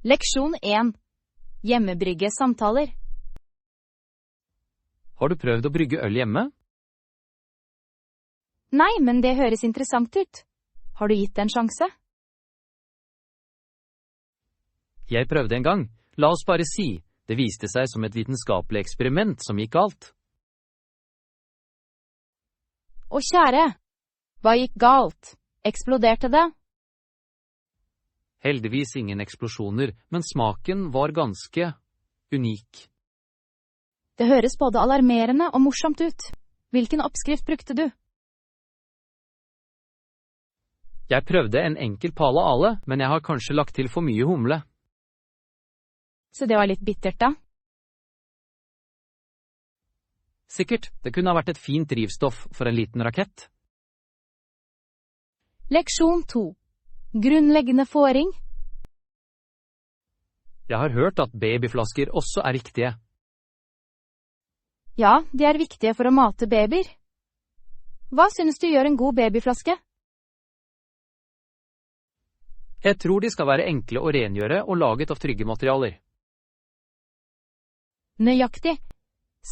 Leksjon 1. Hjemmebrygge samtaler. Har du prøvd å brygge øl hjemme? Nei, men det høres interessant ut. Har du gitt det en sjanse? Jeg prøvde en gang. La oss bare si, det viste seg som et vitenskapelig eksperiment som gikk galt. Å kjære, hva gikk galt? Eksploderte det? Heldigvis ingen eksplosjoner, men smaken var ganske unik. Det høres både alarmerende og morsomt ut. Hvilken oppskrift brukte du? Jeg prøvde en enkel pale ale, men jeg har kanskje lagt til for mye humle. Så det var litt bittert da? Sikkert, det kunne ha vært et fint drivstoff for en liten rakett. Leksjon 2. Grunnleggende fôring. Jeg har hørt at babyflasker også er viktige. Ja, de er viktige for å mate babyer. Hva synes du gjør en god babyflaske? Jeg tror de skal være enkle å rengjøre og laget av trygge materialer. Nøyaktig.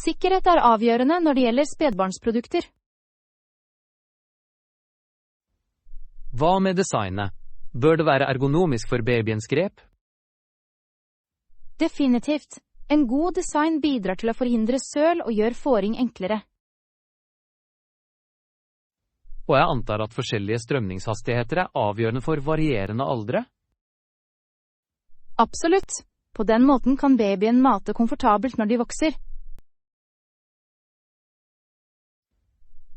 Sikkerhet er avgjørende når det gjelder spedbarnsprodukter. Hva med designet? Bør det være ergonomisk for babyens grep? Definitivt. En god design bidrar til å forhindre søl og gjør fôring enklere. Og jeg antar at forskjellige strømningshastigheter er avgjørende for varierende aldre? Absolutt. På den måten kan babyen mate komfortabelt når de vokser.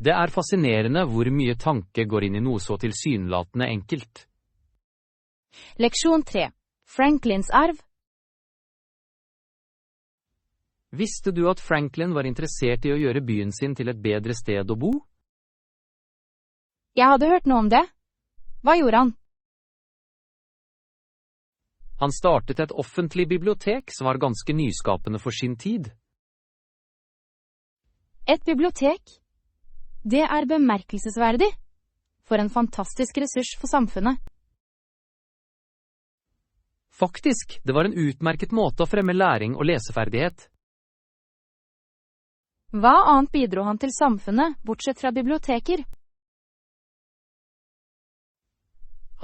Det er fascinerende hvor mye tanke går inn i noe så tilsynelatende enkelt. Leksjon 3. Franklins arv. Visste du at Franklin var interessert i å gjøre byen sin til et bedre sted å bo? Jeg hadde hørt noe om det. Hva gjorde han? Han startet et offentlig bibliotek som var ganske nyskapende for sin tid. Et bibliotek? Det er bemerkelsesverdig. For en fantastisk ressurs for samfunnet. Faktisk, det var en utmerket måte å fremme læring og leseferdighet. Hva annet bidro han til samfunnet, bortsett fra biblioteker?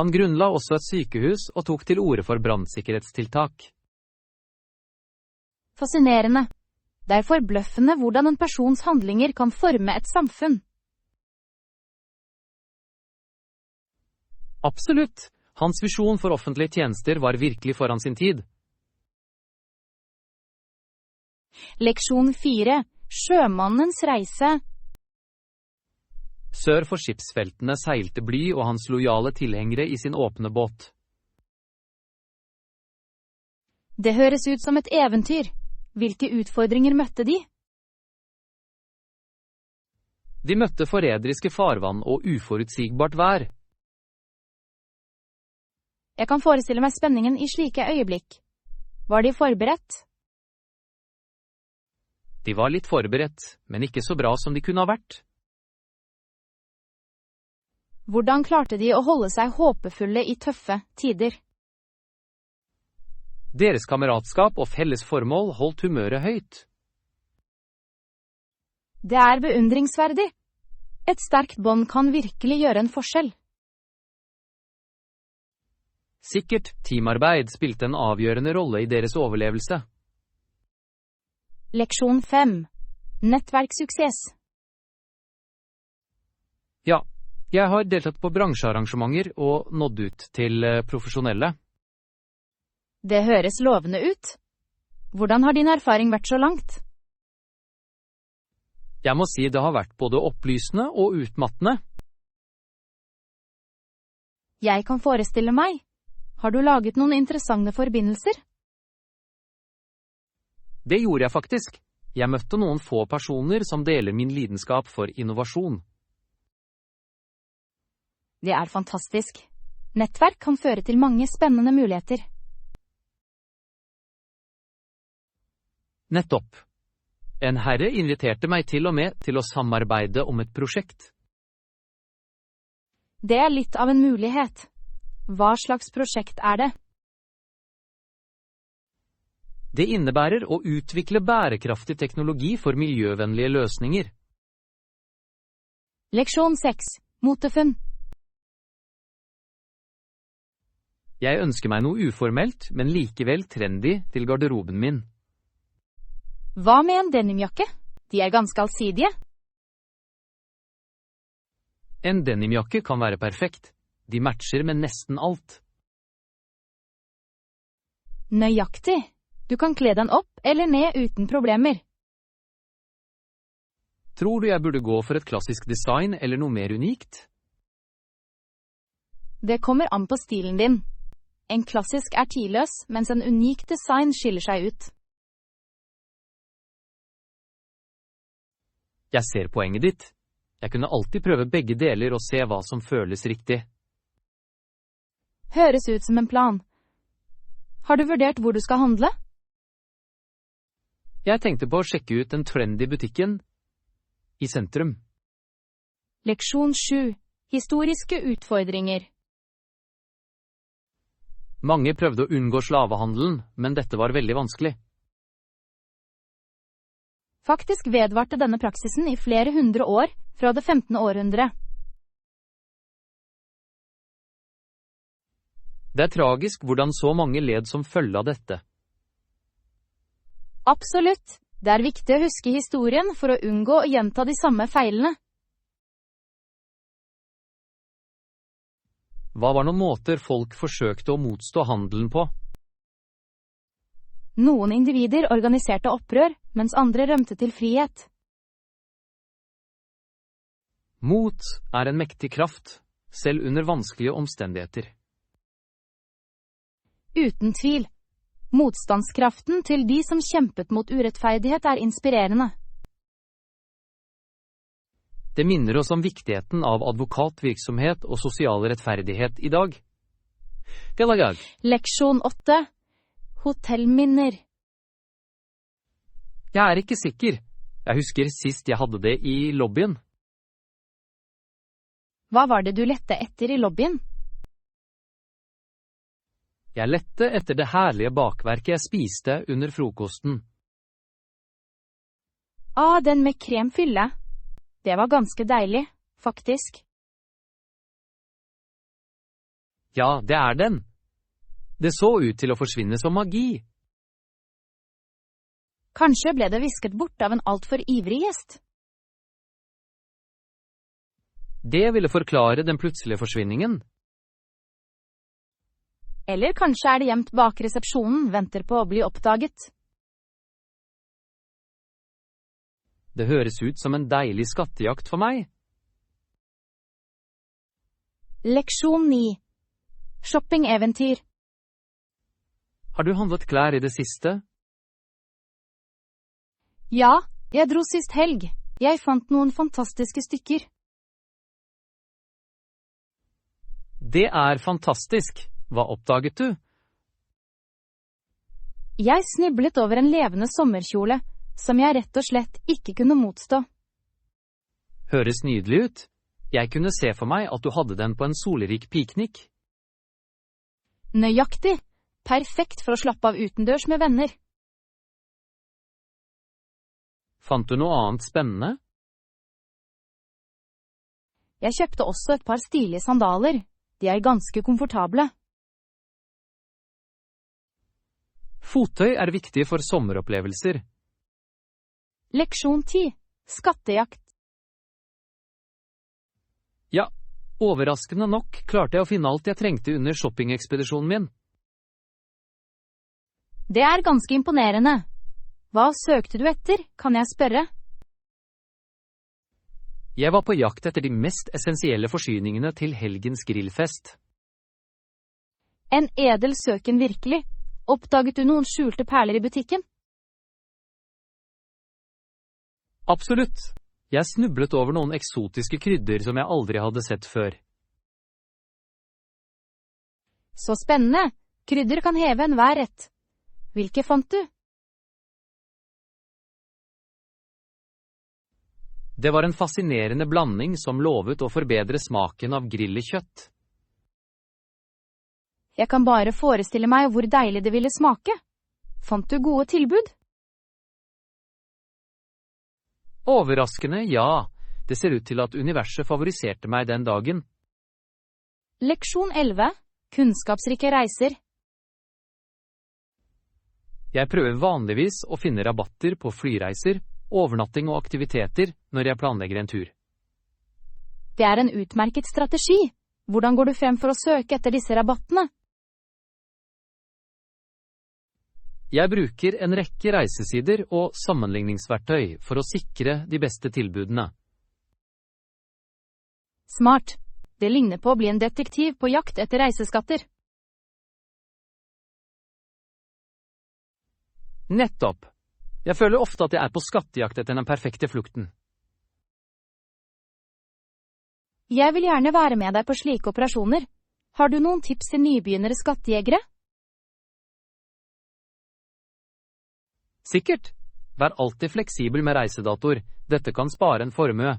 Han grunnla også et sykehus og tok til orde for brannsikkerhetstiltak. Fascinerende. Det er forbløffende hvordan en persons handlinger kan forme et samfunn. Absolutt. Hans visjon for offentlige tjenester var virkelig foran sin tid. Leksjon 4. Sjømannens reise. Sør for skipsfeltene seilte Bly og hans lojale tilhengere i sin åpne båt. Det høres ut som et eventyr. Hvilke utfordringer møtte de? De møtte forræderiske farvann og uforutsigbart vær. Jeg kan forestille meg spenningen i slike øyeblikk. Var de forberedt? De var litt forberedt, men ikke så bra som de kunne ha vært. Hvordan klarte de å holde seg håpefulle i tøffe tider? Deres kameratskap og felles formål holdt humøret høyt. Det er beundringsverdig. Et sterkt bånd kan virkelig gjøre en forskjell. Sikkert, teamarbeid spilte en avgjørende rolle i deres overlevelse. Leksjon 5. Nettverkssuksess. Ja, jeg har deltatt på bransjearrangementer og nådd ut til profesjonelle. Det høres lovende ut. Hvordan har din erfaring vært så langt? Jeg må si det har vært både opplysende og utmattende. Jeg kan forestille meg. Har du laget noen interessante forbindelser? Det gjorde jeg faktisk. Jeg møtte noen få personer som deler min lidenskap for innovasjon. Det er fantastisk. Nettverk kan føre til mange spennende muligheter. Nettopp. En herre inviterte meg til og med til å samarbeide om et prosjekt. Det er litt av en mulighet. Hva slags prosjekt er det? Det innebærer å utvikle bærekraftig teknologi for miljøvennlige løsninger. Leksjon 6. Motefunn. Jeg ønsker meg noe uformelt, men likevel trendy til garderoben min. Hva med en denimjakke? De er ganske allsidige. En denimjakke kan være perfekt. De matcher med nesten alt. Nøyaktig. Du kan kle den opp eller ned uten problemer. Tror du jeg burde gå for et klassisk design eller noe mer unikt? Det kommer an på stilen din. En klassisk er tidløs, mens en unik design skiller seg ut. Jeg ser poenget ditt. Jeg kunne alltid prøve begge deler og se hva som føles riktig. Høres ut som en plan. Har du vurdert hvor du skal handle? Jeg tenkte på å sjekke ut den trendy butikken i sentrum. Leksjon 7. Historiske utfordringer. Mange prøvde å unngå slavehandelen, men dette var veldig vanskelig. Faktisk vedvarte denne praksisen i flere hundre år fra det 15. århundre. Det er tragisk hvordan så mange led som følge av dette. Absolutt. Det er viktig å huske historien for å unngå å gjenta de samme feilene. Hva var noen måter folk forsøkte å motstå handelen på? Noen individer organiserte opprør, mens andre rømte til frihet. Mot er en mektig kraft, selv under vanskelige omstendigheter. Uten tvil. Motstandskraften til de som kjempet mot urettferdighet er inspirerende. Det minner oss om viktigheten av advokatvirksomhet og sosial rettferdighet i dag. Galagag. Leksjon 8. Hotellminner. Jeg er ikke sikker. Jeg husker sist jeg hadde det i lobbyen. Hva var det du lette etter i lobbyen? Jeg lette etter det herlige bakverket jeg spiste under frokosten. Den med kremfylle. Det var ganske deilig, faktisk. Ja, det er den. Det så ut til å forsvinne som magi. Kanskje ble det visket bort av en altfor ivrig gjest. Det ville forklare den plutselige forsvinningen. Eller kanskje er det gjemt bak resepsjonen, venter på å bli oppdaget. Det høres ut som en deilig skattejakt for meg. Leksjon 9. Shoppingeventyr. Har du handlet klær i det siste? Ja, jeg dro sist helg. Jeg fant noen fantastiske stykker. Det er fantastisk. Hva oppdaget du? Jeg sniblet over en levende sommerkjole, som jeg rett og slett ikke kunne motstå. Høres nydelig ut. Jeg kunne se for meg at du hadde den på en solrik piknik. Nøyaktig. Perfekt for å slappe av utendørs med venner. Fant du noe annet spennende? Jeg kjøpte også et par stilige sandaler. De er ganske komfortable. Fottøy er viktig for sommeropplevelser. Leksjon 10. Skattejakt. Ja, overraskende nok klarte jeg å finne alt jeg trengte under shoppingekspedisjonen min. Det er ganske imponerende. Hva søkte du etter, kan jeg spørre? Jeg var på jakt etter de mest essensielle forsyningene til helgens grillfest. En edel søken virkelig. Oppdaget du noen skjulte perler i butikken? Absolutt. Jeg snublet over noen eksotiske krydder som jeg aldri hadde sett før. Så spennende. Krydder kan heve enhver rett. Hvilke fant du? Det var en fascinerende blanding som lovet å forbedre smaken av grillet kjøtt. Jeg kan bare forestille meg hvor deilig det ville smake. Fant du gode tilbud? Overraskende, ja. Det ser ut til at universet favoriserte meg den dagen. Leksjon 11. Kunnskapsrike reiser. Jeg prøver vanligvis å finne rabatter på flyreiser, overnatting og aktiviteter når jeg planlegger en tur. Det er en utmerket strategi. Hvordan går du frem for å søke etter disse rabattene? Jeg bruker en rekke reisesider og sammenligningsverktøy for å sikre de beste tilbudene. Smart. Det ligner på å bli en detektiv på jakt etter reiseskatter. Nettopp. Jeg føler ofte at jeg er på skattejakt etter den perfekte flukten. Jeg vil gjerne være med deg på slike operasjoner. Har du noen tips til nybegynnere skattejegere? Sikkert. Vær alltid fleksibel med reisedatoer. Dette kan spare en formue.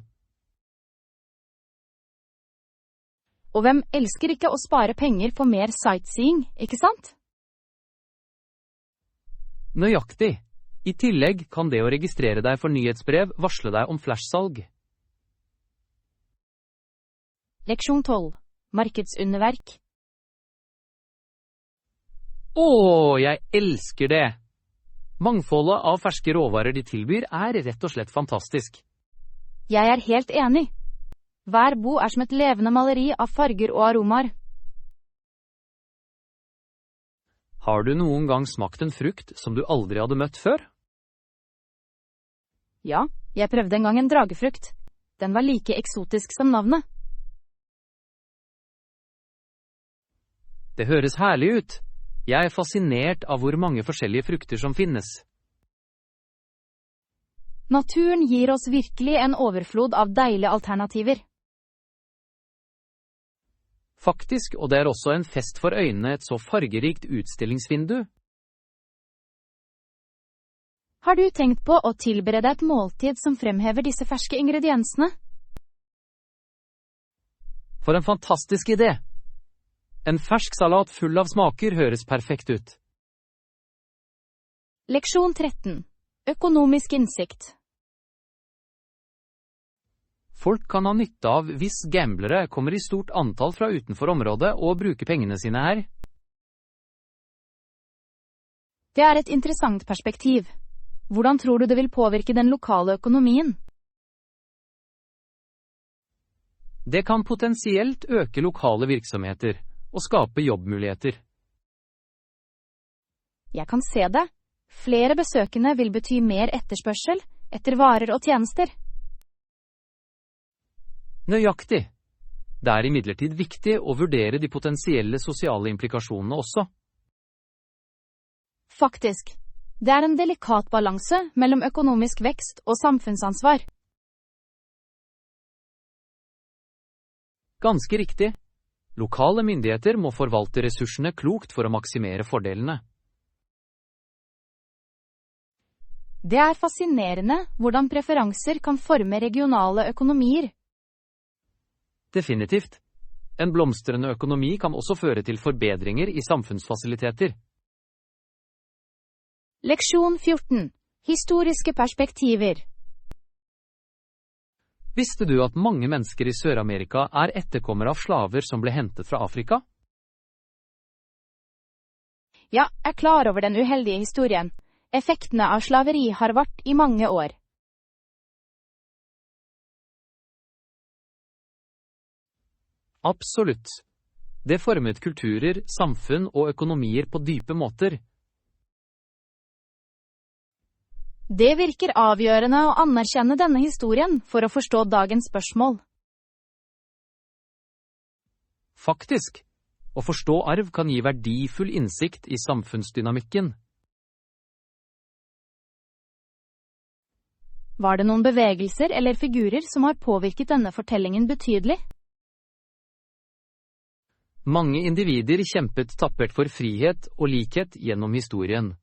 Og hvem elsker ikke å spare penger på mer sightseeing, ikke sant? Nøyaktig. I tillegg kan det å registrere deg for nyhetsbrev varsle deg om flashsalg. Leksjon 12. Markedsunderverk. Jeg elsker det! Mangfoldet av ferske råvarer de tilbyr er rett og slett fantastisk. Jeg er helt enig. Hver bo er som et levende maleri av farger og aromaer. Har du noen gang smakt en frukt som du aldri hadde møtt før? Ja, jeg prøvde en gang en dragefrukt. Den var like eksotisk som navnet. Det høres herlig ut. Jeg er fascinert av hvor mange forskjellige frukter som finnes. Naturen gir oss virkelig en overflod av deilige alternativer. Faktisk, og det er også en fest for øynene et så fargerikt utstillingsvindu. Har du tenkt på å tilberede et måltid som fremhever disse ferske ingrediensene? For en fantastisk idé! En fersk salat full av smaker høres perfekt ut. Leksjon 13. Økonomisk innsikt. Folk kan ha nytte av hvis gamblere kommer i stort antall fra utenfor området og bruker pengene sine her. Det er et interessant perspektiv. Hvordan tror du det vil påvirke den lokale økonomien? Det kan potensielt øke lokale virksomheter og skape jobbmuligheter. Jeg kan se det. Flere besøkende vil bety mer etterspørsel etter varer og tjenester. Nøyaktig. Det er imidlertid viktig å vurdere de potensielle sosiale implikasjonene også. Faktisk. Det er en delikat balanse mellom økonomisk vekst og samfunnsansvar. Ganske riktig. Lokale myndigheter må forvalte ressursene klokt for å maksimere fordelene. Det er fascinerende hvordan preferanser kan forme regionale økonomier. Definitivt. En blomstrende økonomi kan også føre til forbedringer i samfunnsfasiliteter. Leksjon 14. Historiske perspektiver. Visste du at mange mennesker i Sør-Amerika er etterkommere av slaver som ble hentet fra Afrika? Ja, jeg er klar over den uheldige historien. Effektene av slaveri har vart i mange år. Absolutt. Det formet kulturer, samfunn og økonomier på dype måter. Det virker avgjørende å anerkjenne denne historien for å forstå dagens spørsmål. Faktisk. Å forstå arv kan gi verdifull innsikt i samfunnsdynamikken. Var det noen bevegelser eller figurer som har påvirket denne fortellingen betydelig? Mange individer kjempet tappert for frihet og likhet gjennom historien.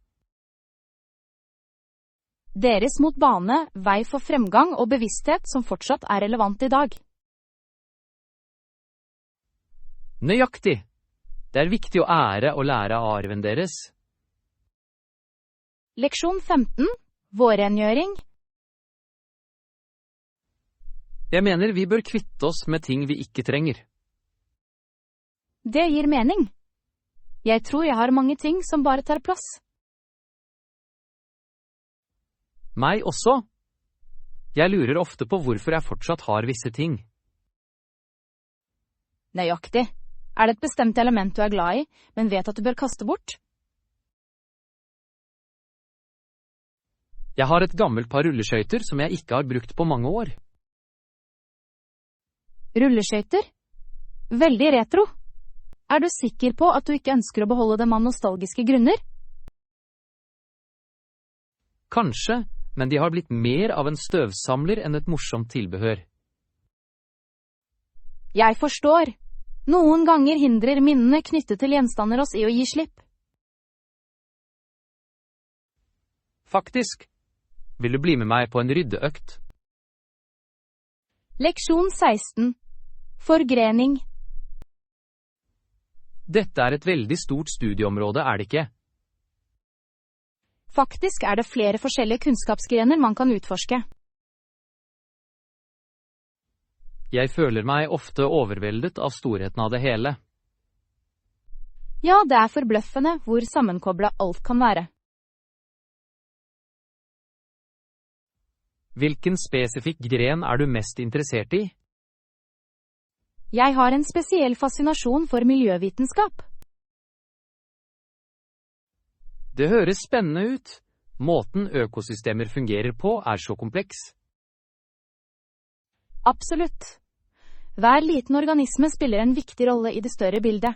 Deres mot bane, vei for fremgang og bevissthet som fortsatt er relevant i dag. Nøyaktig. Det er viktig å ære og lære av arven deres. Leksjon 15. Vårrengjøring. Jeg mener vi bør kvitte oss med ting vi ikke trenger. Det gir mening. Jeg tror jeg har mange ting som bare tar plass. Meg også. Jeg lurer ofte på hvorfor jeg fortsatt har visse ting. Nøyaktig. Er det et bestemt element du er glad i, men vet at du bør kaste bort? Jeg har et gammelt par rulleskøyter som jeg ikke har brukt på mange år. Rulleskøyter? Veldig retro. Er du sikker på at du ikke ønsker å beholde dem av nostalgiske grunner? Kanskje, men de har blitt mer av en støvsamler enn et morsomt tilbehør. Jeg forstår. Noen ganger hindrer minnene knyttet til gjenstander oss i å gi slipp. Faktisk. Vil du bli med meg på en ryddeøkt? Leksjon 16. Forgrening. Dette er et veldig stort studieområde, er det ikke? Faktisk er det flere forskjellige kunnskapsgrener man kan utforske. Jeg føler meg ofte overveldet av storheten av det hele. Ja, det er forbløffende hvor sammenkoblet alt kan være. Hvilken spesifikk gren er du mest interessert i? Jeg har en spesiell fascinasjon for miljøvitenskap. Det høres spennende ut. Måten økosystemer fungerer på er så kompleks. Absolutt. Hver liten organisme spiller en viktig rolle i det større bildet.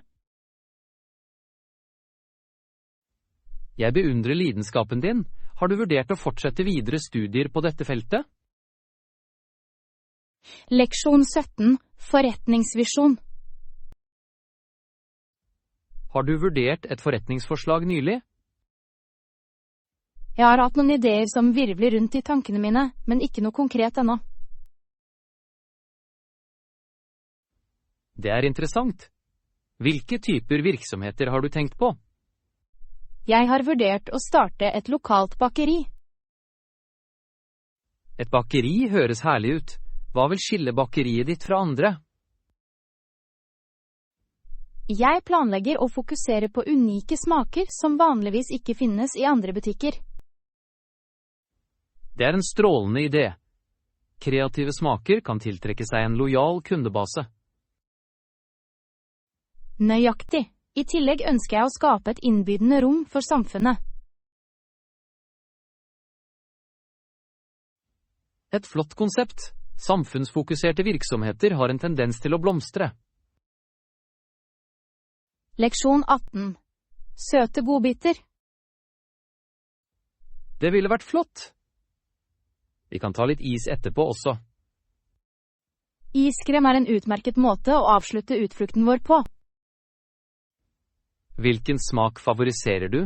Jeg beundrer lidenskapen din. Har du vurdert å fortsette videre studier på dette feltet? Leksjon 17. Forretningsvisjon. Har du vurdert et forretningsforslag nylig? Jeg har hatt noen ideer som virvler rundt i tankene mine, men ikke noe konkret ennå. Det er interessant. Hvilke typer virksomheter har du tenkt på? Jeg har vurdert å starte et lokalt bakeri. Et bakeri høres herlig ut. Hva vil skille bakeriet ditt fra andre? Jeg planlegger å fokusere på unike smaker som vanligvis ikke finnes i andre butikker. Det er en strålende idé. Kreative smaker kan tiltrekke seg en lojal kundebase. Nøyaktig. I tillegg ønsker jeg å skape et innbydende rom for samfunnet. Et flott konsept. Samfunnsfokuserte virksomheter har en tendens til å blomstre. Leksjon 18. Søte godbiter. Det ville vært flott. Vi kan ta litt is etterpå også. Iskrem er en utmerket måte å avslutte utflukten vår på. Hvilken smak favoriserer du?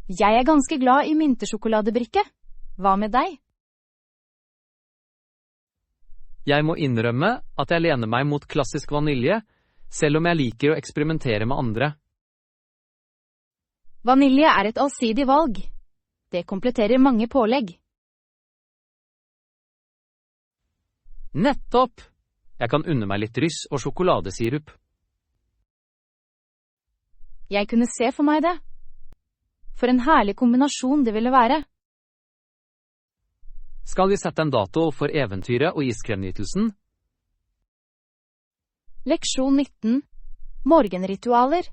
Jeg er ganske glad i myntesjokoladebrikke. Hva med deg? Jeg må innrømme at jeg lener meg mot klassisk vanilje, selv om jeg liker å eksperimentere med andre. Vanilje er et allsidig valg. Det kompletterer mange pålegg. Nettopp! Jeg kan unne meg litt ryss og sjokoladesirup. Jeg kunne se for meg det. For en herlig kombinasjon det ville være. Skal vi sette en dato for eventyret og iskremnytelsen? Leksjon 19. Morgenritualer.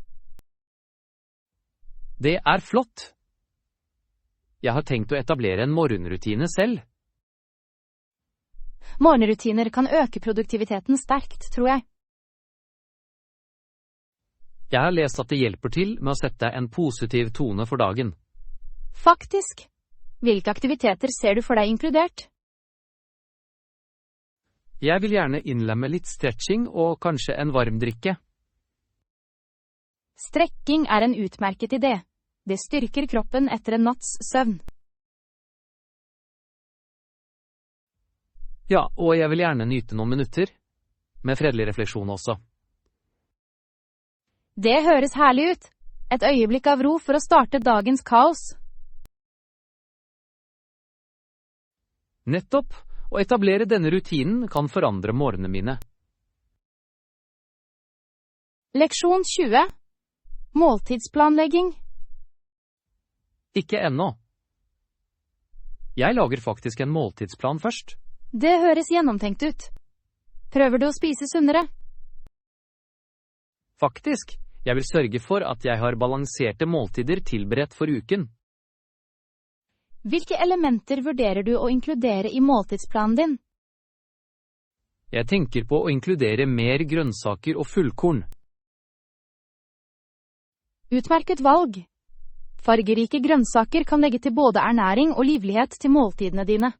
Det er flott. Jeg har tenkt å etablere en morgenrutine selv. Morgenrutiner kan øke produktiviteten sterkt, tror jeg. Jeg har lest at det hjelper til med å sette en positiv tone for dagen. Faktisk. Hvilke aktiviteter ser du for deg inkludert? Jeg vil gjerne innlemme litt stretching og kanskje en varm drikke. Strekking er en utmerket idé. Det styrker kroppen etter en natts søvn. Ja, og jeg vil gjerne nyte noen minutter. Med fredelig refleksjon også. Det høres herlig ut. Et øyeblikk av ro for å starte dagens kaos. Nettopp, å etablere denne rutinen kan forandre morgenene mine. Leksjon 20. Måltidsplanlegging. Ikke ennå. Jeg lager faktisk en måltidsplan først. Det høres gjennomtenkt ut. Prøver du å spise sunnere? Faktisk, jeg vil sørge for at jeg har balanserte måltider tilberedt for uken. Hvilke elementer vurderer du å inkludere i måltidsplanen din? Jeg tenker på å inkludere mer grønnsaker og fullkorn. Utmerket valg. Fargerike grønnsaker kan legge til både ernæring og livlighet til måltidene dine.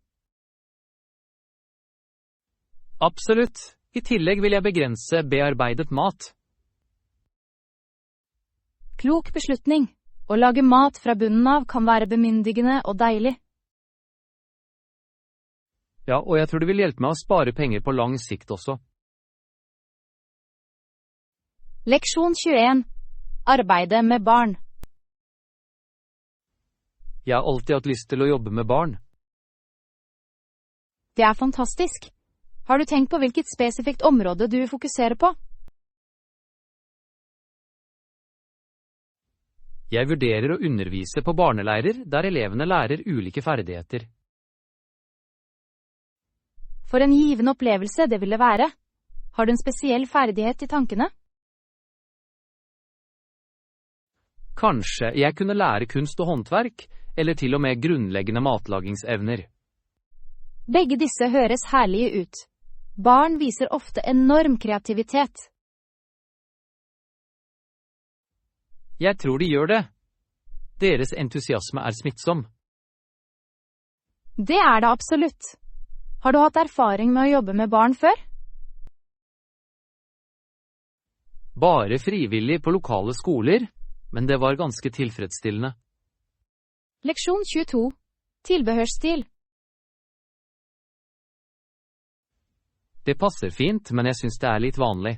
Absolutt. I tillegg vil jeg begrense bearbeidet mat. Klok beslutning. Å lage mat fra bunnen av kan være bemyndigende og deilig. Ja, og jeg tror det vil hjelpe meg å spare penger på lang sikt også. Leksjon 21. Arbeide med barn. Jeg har alltid hatt lyst til å jobbe med barn. Det er fantastisk. Har du tenkt på hvilket spesifikt område du fokuserer på? Jeg vurderer å undervise på barneleirer der elevene lærer ulike ferdigheter. For en givende opplevelse det ville være. Har du en spesiell ferdighet i tankene? Kanskje jeg kunne lære kunst og håndverk, eller til og med grunnleggende matlagingsevner. Begge disse høres herlige ut. Barn viser ofte enorm kreativitet. Jeg tror de gjør det. Deres entusiasme er smittsom. Det er det absolutt. Har du hatt erfaring med å jobbe med barn før? Bare frivillig på lokale skoler, men det var ganske tilfredsstillende. Leksjon 22. Tilbehørsstil. Det passer fint, men jeg synes det er litt vanlig.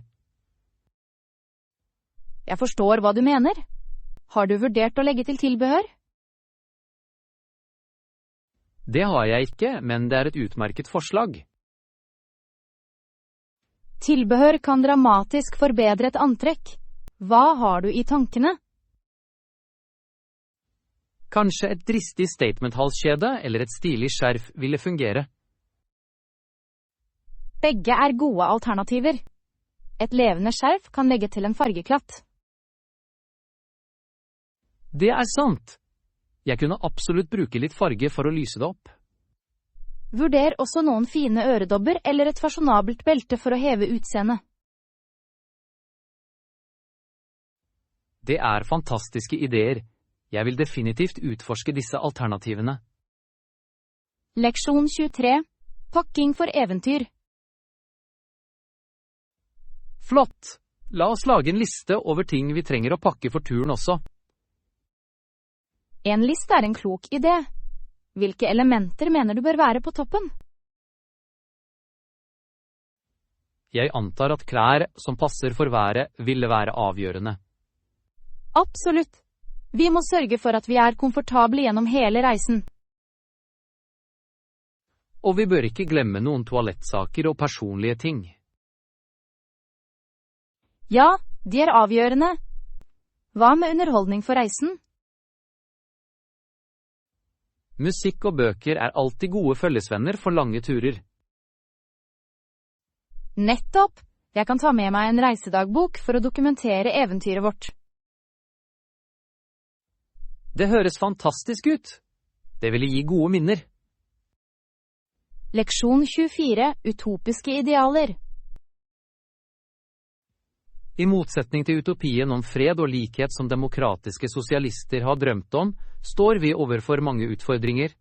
Jeg forstår hva du mener. Har du vurdert å legge til tilbehør? Det har jeg ikke, men det er et utmerket forslag. Tilbehør kan dramatisk forbedre et antrekk. Hva har du i tankene? Kanskje et dristig statement-halskjede eller et stilig skjerf ville fungere. Begge er gode alternativer. Et levende skjerf kan legge til en fargeklatt. Det er sant. Jeg kunne absolutt bruke litt farge for å lyse det opp. Vurder også noen fine øredobber eller et fasjonabelt belte for å heve utseendet. Det er fantastiske ideer. Jeg vil definitivt utforske disse alternativene. Leksjon 23. Pakking for eventyr. Flott! La oss lage en liste over ting vi trenger å pakke for turen også. En liste er en klok idé. Hvilke elementer mener du bør være på toppen? Jeg antar at klær som passer for været ville være avgjørende. Absolutt. Vi må sørge for at vi er komfortable gjennom hele reisen. Og vi bør ikke glemme noen toalettsaker og personlige ting. Ja, de er avgjørende. Hva med underholdning for reisen? Musikk og bøker er alltid gode følgesvenner for lange turer. Nettopp! Jeg kan ta med meg en reisedagbok for å dokumentere eventyret vårt. Det høres fantastisk ut. Det ville gi gode minner. Leksjon 24. Utopiske idealer. I motsetning til utopien om fred og likhet som demokratiske sosialister har drømt om, står vi overfor mange utfordringer.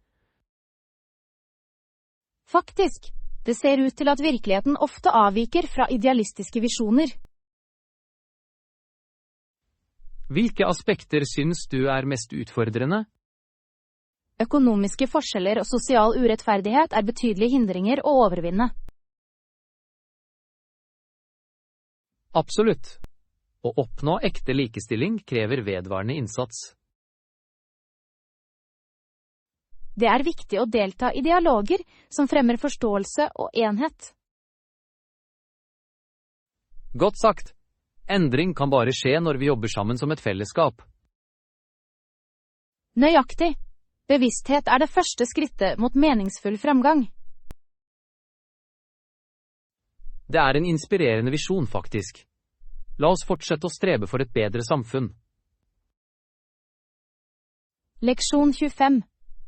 Faktisk, det ser ut til at virkeligheten ofte avviker fra idealistiske visjoner. Hvilke aspekter syns du er mest utfordrende? Økonomiske forskjeller og sosial urettferdighet er betydelige hindringer å overvinne. Absolutt. Å oppnå ekte likestilling krever vedvarende innsats. Det er viktig å delta i dialoger som fremmer forståelse og enhet. Godt sagt. Endring kan bare skje når vi jobber sammen som et fellesskap. Nøyaktig. Bevissthet er det første skrittet mot meningsfull fremgang. Det er en inspirerende visjon, faktisk. La oss fortsette å strebe for et bedre samfunn. Leksjon 25.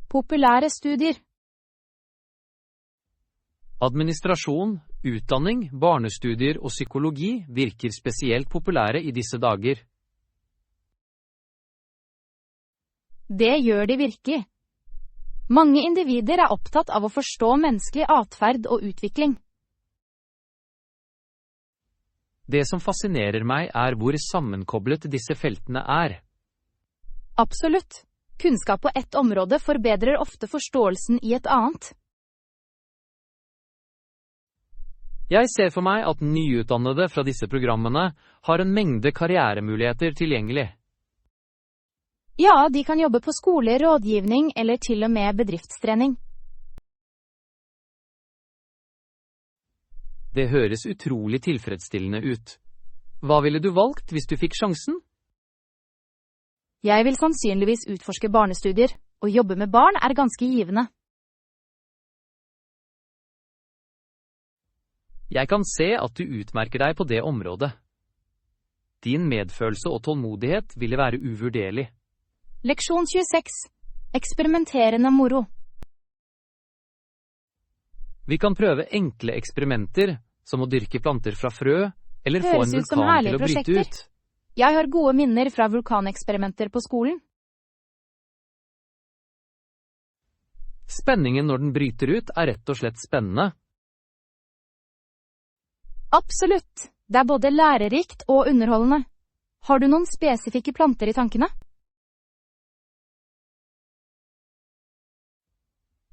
Populære studier. Administrasjon, utdanning, barnestudier og psykologi virker spesielt populære i disse dager. Det gjør de virkelig. Mange individer er opptatt av å forstå menneskelig atferd og utvikling. Det som fascinerer meg er hvor sammenkoblet disse feltene er. Absolutt. Kunnskap på ett område forbedrer ofte forståelsen i et annet. Jeg ser for meg at nyutdannede fra disse programmene har en mengde karrieremuligheter tilgjengelig. Ja, de kan jobbe på skole, rådgivning eller til og med bedriftstrening. Det høres utrolig tilfredsstillende ut. Hva ville du valgt hvis du fikk sjansen? Jeg vil sannsynligvis utforske barnestudier. Å jobbe med barn er ganske givende. Jeg kan se at du utmerker deg på det området. Din medfølelse og tålmodighet ville være uvurderlig. Leksjon 26. Eksperimenterende moro. Vi kan prøve enkle eksperimenter, som å dyrke planter fra frø, eller få Høres en ut som vulkan herlige til å bryte prosjekter. ut. Jeg har gode minner fra vulkaneksperimenter på skolen. Spenningen når den bryter ut er rett og slett spennende. Absolutt. Det er både lærerikt og underholdende. Har du noen spesifikke planter i tankene?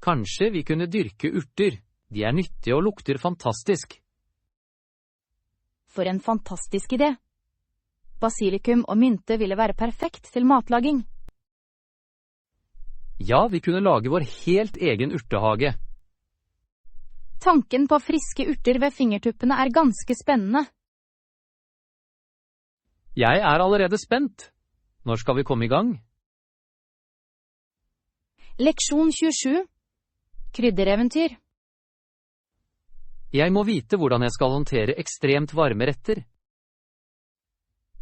Kanskje vi kunne dyrke urter. De er nyttige og lukter fantastisk. For en fantastisk idé. Basilikum og mynte ville være perfekt til matlaging. Ja, vi kunne lage vår helt egen urtehage. Tanken på friske urter ved fingertuppene er ganske spennende. Jeg er allerede spent. Når skal vi komme i gang? Leksjon 27. Kryddereventyr. Jeg må vite hvordan jeg skal håndtere ekstremt varme retter.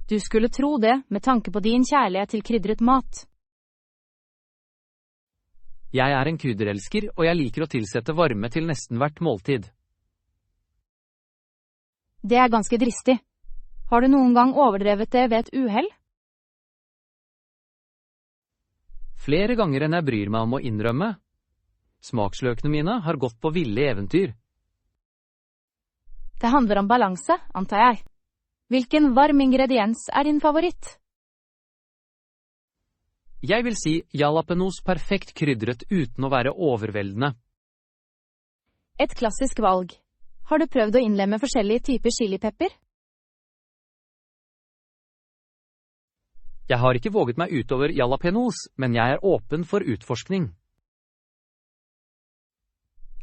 Du skulle tro det, med tanke på din kjærlighet til krydret mat. Jeg er en krydderelsker, og jeg liker å tilsette varme til nesten hvert måltid. Det er ganske dristig. Har du noen gang overdrevet det ved et uhell? Flere ganger enn jeg bryr meg om å innrømme. Smaksløkene mine har gått på ville eventyr. Det handler om balanse, antar jeg. Hvilken varm ingrediens er din favoritt? Jeg vil si jalapenos perfekt krydret uten å være overveldende. Et klassisk valg. Har du prøvd å innlemme forskjellige typer chilipepper? Jeg har ikke våget meg utover jalapenos, men jeg er åpen for utforskning.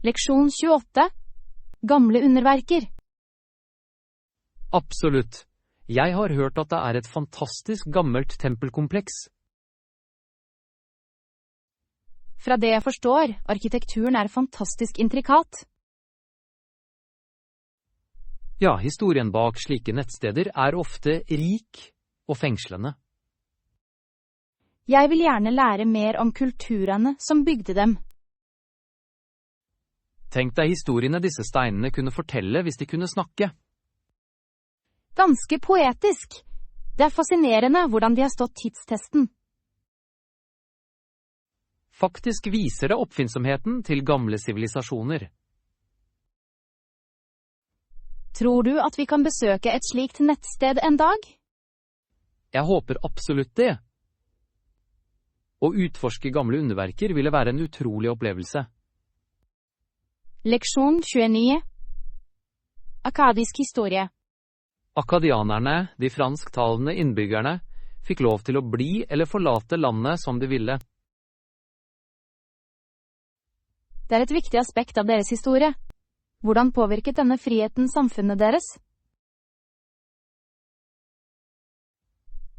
Leksjon 28. Gamle underverker. Absolutt. Jeg har hørt at det er et fantastisk gammelt tempelkompleks. Fra det jeg forstår, arkitekturen er fantastisk intrikat. Ja, historien bak slike nettsteder er ofte rik og fengslende. Jeg vil gjerne lære mer om kulturene som bygde dem. Tenk deg historiene disse steinene kunne fortelle hvis de kunne snakke. Ganske poetisk. Det er fascinerende hvordan de har stått tidstesten. Faktisk viser det oppfinnsomheten til gamle sivilisasjoner. Tror du at vi kan besøke et slikt nettsted en dag? Jeg håper absolutt det. Å utforske gamle underverker ville være en utrolig opplevelse. Leksjon 29. Akadisk historie. Akadianerne, de fransktalende innbyggerne, fikk lov til å bli eller forlate landet som de ville. Det er et viktig aspekt av deres historie. Hvordan påvirket denne friheten samfunnet deres?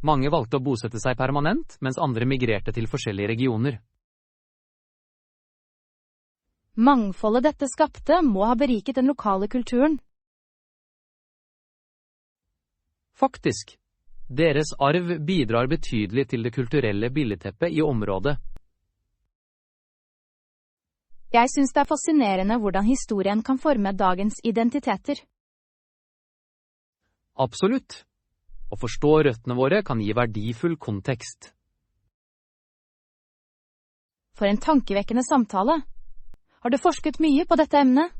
Mange valgte å bosette seg permanent, mens andre migrerte til forskjellige regioner. Mangfoldet dette skapte må ha beriket den lokale kulturen. Faktisk, deres arv bidrar betydelig til det kulturelle billedteppet i området. Jeg synes det er fascinerende hvordan historien kan forme dagens identiteter. Absolutt. Å forstå røttene våre kan gi verdifull kontekst. For en tankevekkende samtale. Har du forsket mye på dette emnet?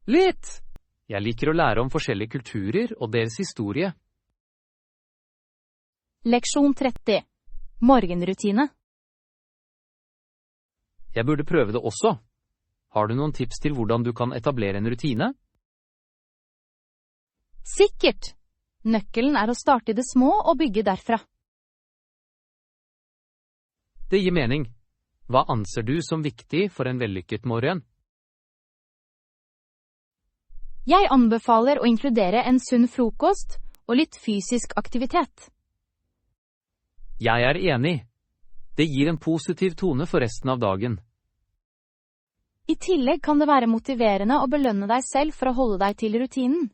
Litt! Jeg liker å lære om forskjellige kulturer og deres historie. Leksjon 30. Morgenrutine. Jeg burde prøve det også. Har du noen tips til hvordan du kan etablere en rutine? Sikkert! Nøkkelen er å starte i det små og bygge derfra. Det gir mening. Hva anser du som viktig for en vellykket morgen? Jeg anbefaler å inkludere en sunn frokost og litt fysisk aktivitet. Jeg er enig. Det gir en positiv tone for resten av dagen. I tillegg kan det være motiverende å belønne deg selv for å holde deg til rutinen.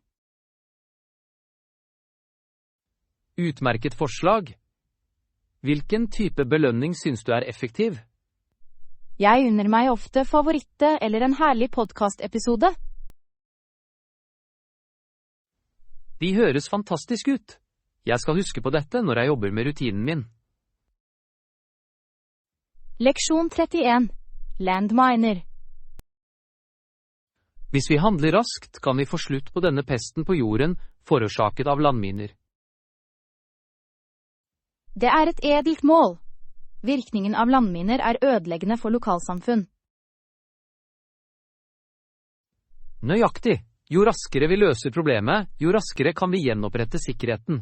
Utmerket forslag. Hvilken type belønning synes du er effektiv? Jeg unner meg ofte favoritte eller en herlig podcast-episode. De høres fantastisk ut. Jeg skal huske på dette når jeg jobber med rutinen min. Leksjon 31. Landminer. Hvis vi handler raskt, kan vi få slutt på denne pesten på jorden, forårsaket av landminer. Det er et edelt mål. Virkningen av landminer er ødeleggende for lokalsamfunn. Nøyaktig. Jo raskere vi løser problemet, jo raskere kan vi gjenopprette sikkerheten.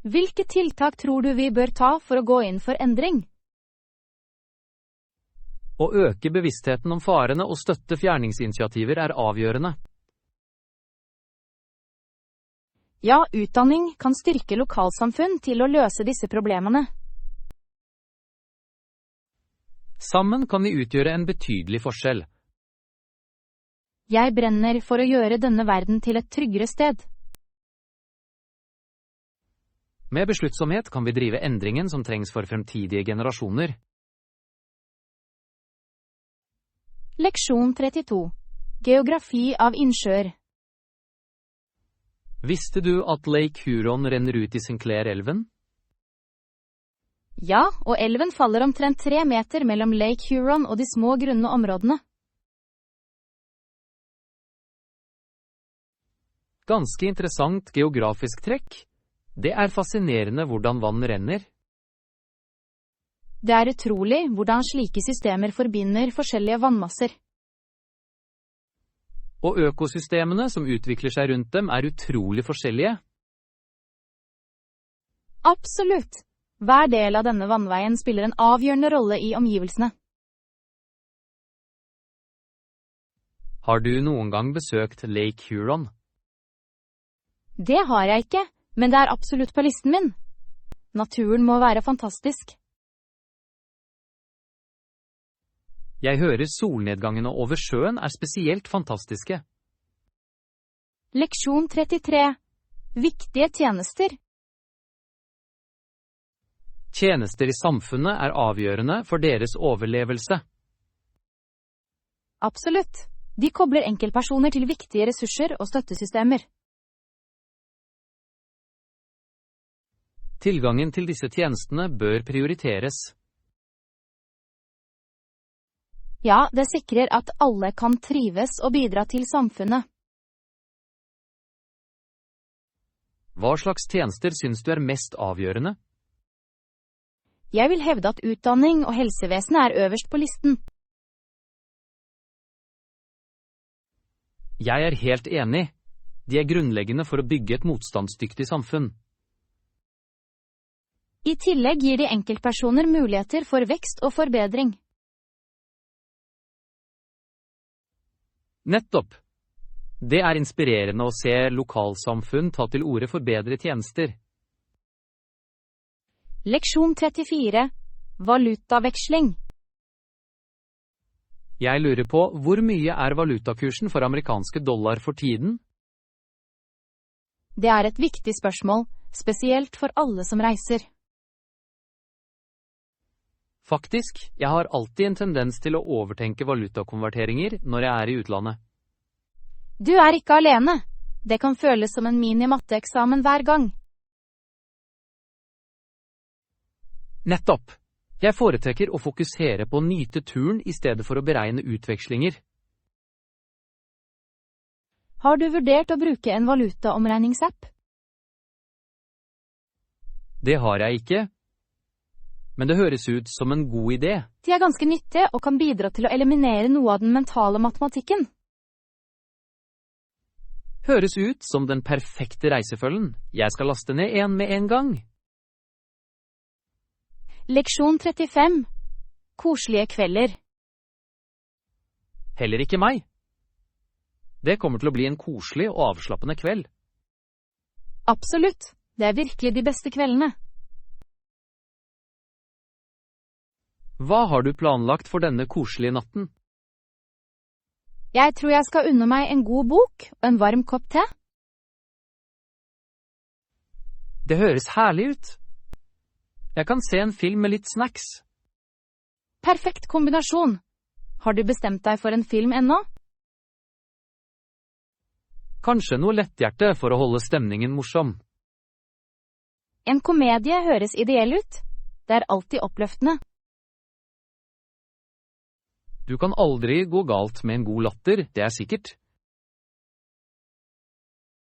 Hvilke tiltak tror du vi bør ta for å gå inn for endring? Å øke bevisstheten om farene og støtte fjerningsinitiativer er avgjørende. Ja, utdanning kan styrke lokalsamfunn til å løse disse problemene. Sammen kan vi utgjøre en betydelig forskjell. Jeg brenner for å gjøre denne verden til et tryggere sted. Med besluttsomhet kan vi drive endringen som trengs for fremtidige generasjoner. Leksjon 32. Geografi av innsjøer. Visste du at Lake Huron renner ut i Sinclair-elven? Ja, og elven faller omtrent 3 meter mellom Lake Huron og de små grunne områdene. Ganske interessant geografisk trekk. Det er fascinerende hvordan vann renner. Det er utrolig hvordan slike systemer forbinder forskjellige vannmasser. Og økosystemene som utvikler seg rundt dem er utrolig forskjellige. Absolutt! Hver del av denne vannveien spiller en avgjørende rolle i omgivelsene. Har du noen gang besøkt Lake Huron? Det har jeg ikke, men det er absolutt på listen min. Naturen må være fantastisk. Jeg hører solnedgangene over sjøen er spesielt fantastiske. Leksjon 33. Viktige tjenester. Tjenester i samfunnet er avgjørende for deres overlevelse. Absolutt. De kobler enkeltpersoner til viktige ressurser og støttesystemer. Tilgangen til disse tjenestene bør prioriteres. Ja, det sikrer at alle kan trives og bidra til samfunnet. Hva slags tjenester synes du er mest avgjørende? Jeg vil hevde at utdanning og helsevesenet er øverst på listen. Jeg er helt enig. De er grunnleggende for å bygge et motstandsdyktig samfunn. I tillegg gir de enkeltpersoner muligheter for vekst og forbedring. Nettopp. Det er inspirerende å se lokalsamfunn ta til orde for bedre tjenester. Leksjon 34. Valutaveksling. Jeg lurer på hvor mye er valutakursen for amerikanske dollar for tiden? Det er et viktig spørsmål, spesielt for alle som reiser. Faktisk, jeg har alltid en tendens til å overtenke valutakonverteringer når jeg er i utlandet. Du er ikke alene. Det kan føles som en mini-matteeksamen hver gang. Nettopp! Jeg foretrekker å fokusere på å nyte turen i stedet for å beregne utvekslinger. Har du vurdert å bruke en valutaomregningsapp? Det har jeg ikke, men det høres ut som en god idé. De er ganske nyttige og kan bidra til å eliminere noe av den mentale matematikken. Høres ut som den perfekte reisefølgen. Jeg skal laste ned en med en gang. Leksjon 35. Koselige kvelder. Heller ikke meg. Det kommer til å bli en koselig og avslappende kveld. Absolutt. Det er virkelig de beste kveldene. Hva har du planlagt for denne koselige natten? Jeg tror jeg skal unne meg en god bok og en varm kopp te. Det høres herlig ut. Jeg kan se en film med litt snacks. Perfekt kombinasjon. Har du bestemt deg for en film ennå? Kanskje noe letthjerte for å holde stemningen morsom. En komedie høres ideell ut. Det er alltid oppløftende. Du kan aldri gå galt med en god latter, det er sikkert.